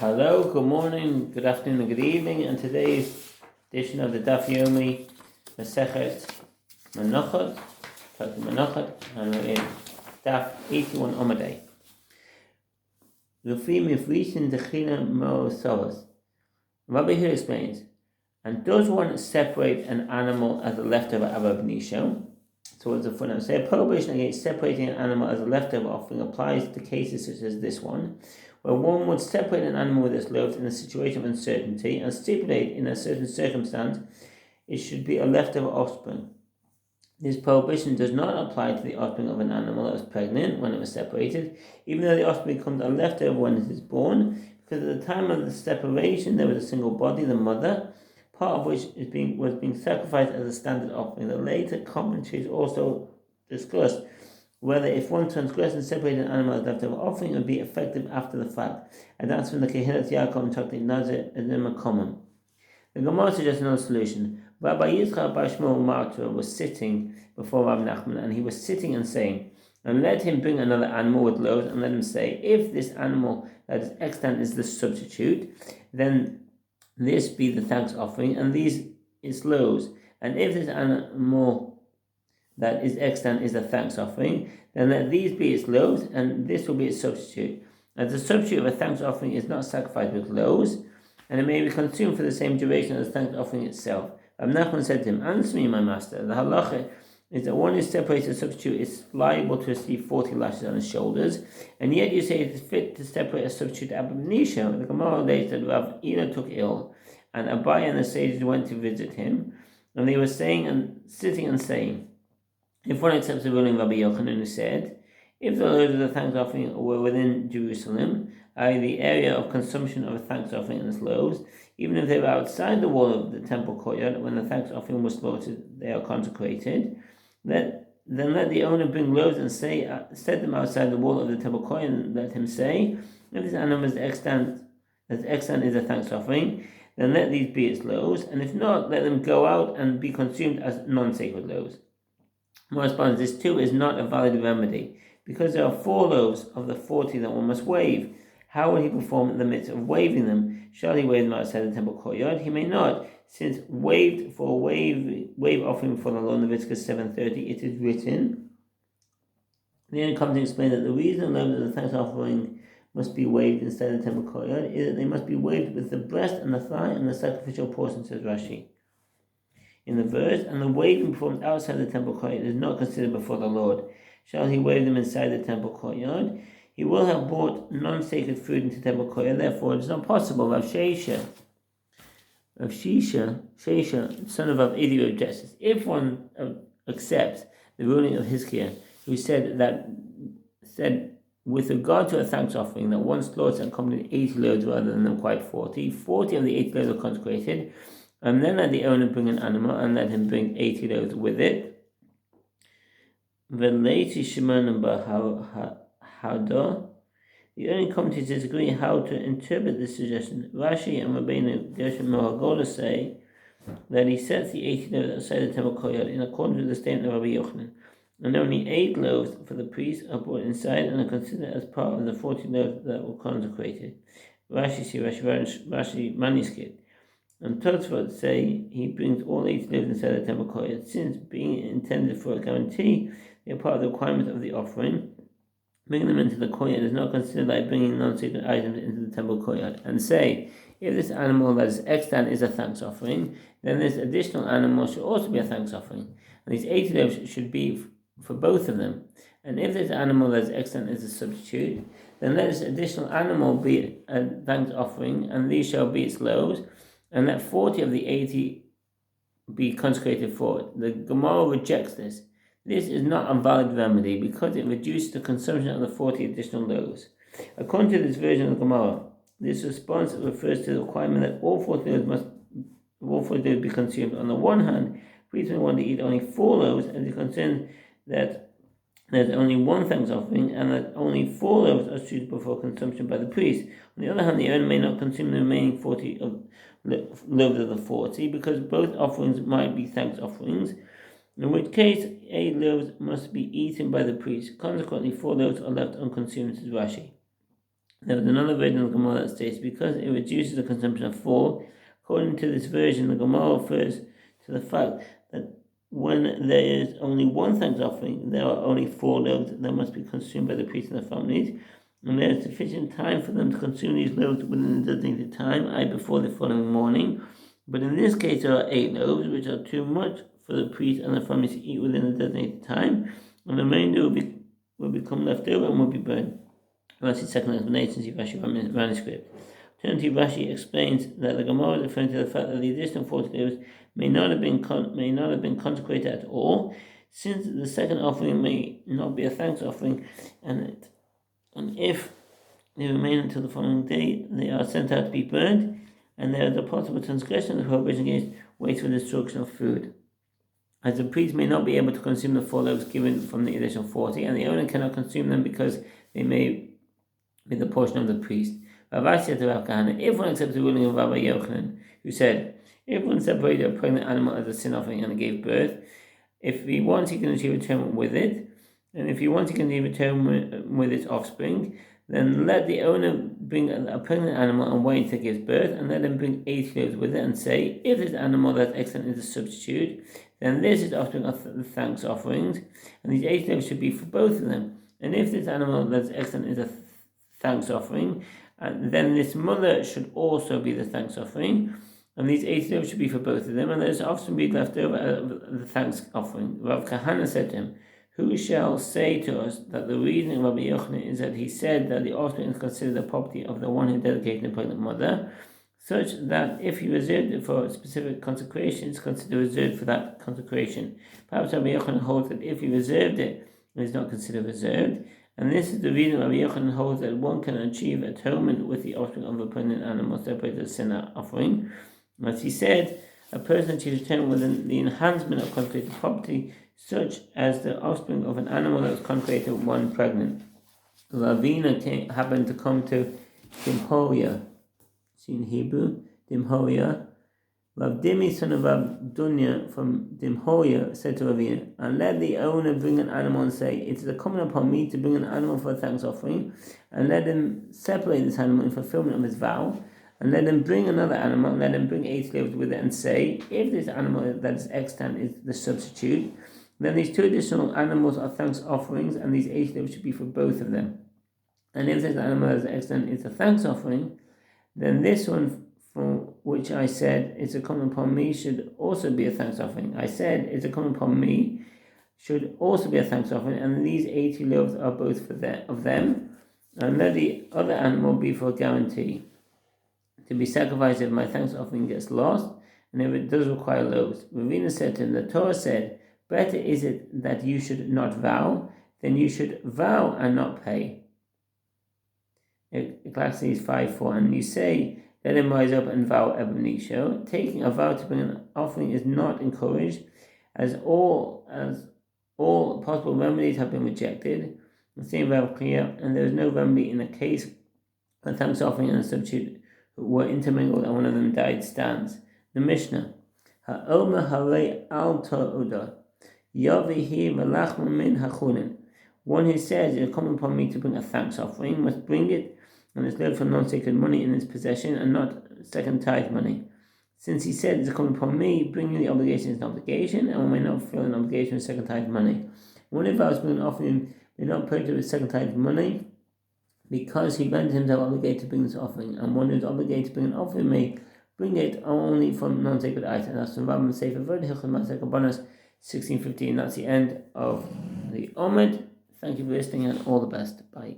Hello, good morning, good afternoon, and good evening. And today's edition of the Daf Yomi Menachot Menachot, and we're in Daf 81 Omadei. Lufi mifrishin dechina mo sovas. Rabbi here explains, and does one separate an animal as a leftover above nisho? So what's the footnote say? A prohibition against separating an animal as a leftover offering applies to cases such as this one, where one would separate an animal with its loaves in a situation of uncertainty and stipulate in a certain circumstance it should be a leftover offspring. This prohibition does not apply to the offspring of an animal that was pregnant when it was separated, even though the offspring becomes a leftover when it is born, because at the time of the separation there was a single body, the mother, part of which was being sacrificed as a standard offering. The later commentaries also discussed whether if one transgressed and separated an animal as leftover offering, it would be effective after the fact. And that's from the Kehilat Yaakov and Taktik Nazir and Common. The Gemara suggests another solution. Rabbi Yitzchak Bar Shmuel Martyr was sitting before Rabbi Nachman, and he was sitting and saying, and let him bring another animal with loaves, and let him say, if this animal that is extant is the substitute, then this be the thanks offering, and these is loaves. And if this animal that is extant is a thanks offering, then let these be its loaves, and this will be its substitute. As the substitute of a thanks offering is not sacrificed with loaves, and it may be consumed for the same duration as the thanks offering itself. Rabbi Nachman said to him, answer me, my master. The halacha is that one who separates a substitute is liable to receive 40 lashes on his shoulders, and yet you say it is fit to separate a substitute ab initio. The Gemara relates that Rav Ila took ill, and Abai and the sages went to visit him, and they were sitting and saying, if one accepts the ruling of Rabbi Yochanan, who said, if the loaves of the thanks offering were within Jerusalem, i.e. the area of consumption of a thanks offering and its loaves, even if they were outside the wall of the temple courtyard, when the thanks offering was slaughtered, they are consecrated, then let the owner bring loaves and set them outside the wall of the temple courtyard, and let him say, if this animal is extant is a thanks offering, then let these be its loaves, and if not, let them go out and be consumed as non-sacred loaves. More responds, this too is not a valid remedy, because there are 4 loaves of the 40 that one must wave. How will he perform in the midst of waving them? Shall he wave them outside the temple courtyard? He may not, since waved for a wave offering for the law in Leviticus 7:30, it is written. The end comes to explain that the reason the loaves of the thanks offering must be waved inside the temple courtyard is that they must be waved with the breast and the thigh and the sacrificial portion, says Rashi in the verse, and the waving performed outside the temple courtyard is not considered before the Lord. Shall he wave them inside the temple courtyard? He will have brought non-sacred food into the temple courtyard, therefore it is not possible. Rav Shisha, son of Rav Idi, objects this. If one accepts the ruling of Hizkiah, who said with regard to a thanks offering that one slaughters and accompanied 80 loaves rather than quite 40 of the 80 loaves are consecrated, and then let the owner bring an animal and let him bring 80 loaves with it. The only commentators disagree how to interpret this suggestion. Rashi and Rabbeinu Gershom Mohagoda say that he sets the 80 loaves outside the temple courtyard in accordance with the statement of Rabbi Yochanan, and only 8 loaves for the priest are brought inside and are considered as part of the 40 loaves that were consecrated. Rashi manuscript. And Tosfot say he brings all 80 loaves inside the temple courtyard, since being intended for a guarantee, they are part of the requirement of the offering. Bringing them into the courtyard is not considered like bringing non-sacred items into the temple courtyard. And say, if this animal that is extant is a thanks offering, then this additional animal should also be a thanks offering. And these 80 loaves should be for both of them. And if this animal that is extant is a substitute, then let this additional animal be a thanks offering, and these shall be its loaves, and let 40 of the 80 be consecrated for it. The Gemara rejects this. This is not a valid remedy because it reduces the consumption of the 40 additional loaves. According to this version of the Gemara, this response refers to the requirement that all 40 loaves be consumed. On the one hand, priests may want to eat only 4 loaves, and is concerned that there's only one thanks offering, and that only 4 loaves are suitable for consumption by the priest. On the other hand, the owner may not consume the remaining 40 loaves of the 40, because both offerings might be thanks offerings, in which case 8 loaves must be eaten by the priest. Consequently, 4 loaves are left unconsumed, says Rashi. There was another version of the Gemara that states, because it reduces the consumption of 4, according to this version, the Gemara refers to the fact that when there is only one thanks offering, there are only 4 loaves that must be consumed by the priest and the families, and there is sufficient time for them to consume these loaves within the designated time, i.e. before the following morning. But in this case, there are 8 loaves, which are too much for the priest and the families to eat within the designated time, and the remainder will become left over and will be burned. Rashi's second explanation, see Rashi manuscript. Alternatively, Rashi explains that the Gemara is referring to the fact that the additional 40 loaves may not have been consecrated at all, since the second offering may not be a thanks offering, and if they remain until the following day, they are sent out to be burned, and there is a possible transgression of the prohibition against wasteful destruction of food. As the priest may not be able to consume the 4 loaves given from the additional 40, and the owner cannot consume them because they may be the portion of the priest. Rav said to Rav Kahana, if one accepts the ruling of Rabbi Yochanan, who said, if one separated a pregnant animal as a sin offering and it gave birth, if he wants, he can achieve atonement with it, and if he wants, he can achieve atonement with its offspring. Then let the owner bring a pregnant animal and wait until it gives birth, and let him bring 8 loaves with it, and say, if this animal that's excellent is a substitute, then this is offering of the thanks offerings, and these 8 loaves should be for both of them. And if this animal that's excellent is a thanks offering, and then this mother should also be the thanks offering, and these 8 loaves should be for both of them, and there's often be left over the thanks offering. Rav Kahana said to him, who shall say to us that the reason of Rabbi Yochanan is that he said that the offspring is considered the property of the one who dedicated the pregnant mother, such that if he reserved it for a specific consecration, it's considered reserved for that consecration. Perhaps Rabbi Yochanan holds that if he reserved it, it is not considered reserved, and this is the reason Rabbi Yochanan holds that one can achieve atonement with the offspring of a pregnant animal separated as sin offering. As he said, a person achieves atonement with the enhancement of consecrated property, such as the offspring of an animal that was consecrated when pregnant. Ravina happened to come to Dimhoria. See in Hebrew, Dimhoria. Rav Dimi, son of Rav Dunya from Dimhoria, said to Ravina, and let the owner bring an animal and say, it is incumbent upon me to bring an animal for a thanks offering, and let him separate this animal in fulfillment of his vow, and let him bring another animal, and let him bring 8 slaves with it, and say, if this animal that is extant is the substitute, then these 2 additional animals are thanks offerings, and these 8 slaves should be for both of them. And if this animal that is extant is a thanks offering, then this one for which I said it's incumbent upon me should also be a thanks offering. I said it's incumbent upon me should also be a thanks offering, and these 80 loaves are both for of them, and let the other animal be for guarantee to be sacrificed if my thanks offering gets lost, and if it does require loaves. Ravina said to him, the Torah said, better is it that you should not vow than you should vow and not pay. Ecclesiastes 5:4, and you say, let him rise up and vow ab initio. Taking a vow to bring an offering is not encouraged, as all possible remedies have been rejected. The same vow clear, and there is no remedy in the case a thanks offering and a substitute were intermingled and one of them died stands. The Mishnah, Ha'omer hare al ta'uda, yavihi v'lachma min hachunin. One who says it is common upon me to bring a thanks offering must bring it and is load for non-sacred money in his possession and not second tithe money. Since he said it is common upon me, bringing the obligation is an obligation, and one may not fulfill an obligation with second tithe money. One who vows to bring an offering may not purchase with second tithe money, because he rendered himself obligated to bring this offering, and one who is obligated to bring an offering may bring it only from non-sacred items. That's from Rabban Sefer Vod Hilchot Masech Bonus 1615. That's the end of the Omid. Thank you for listening, and all the best. Bye.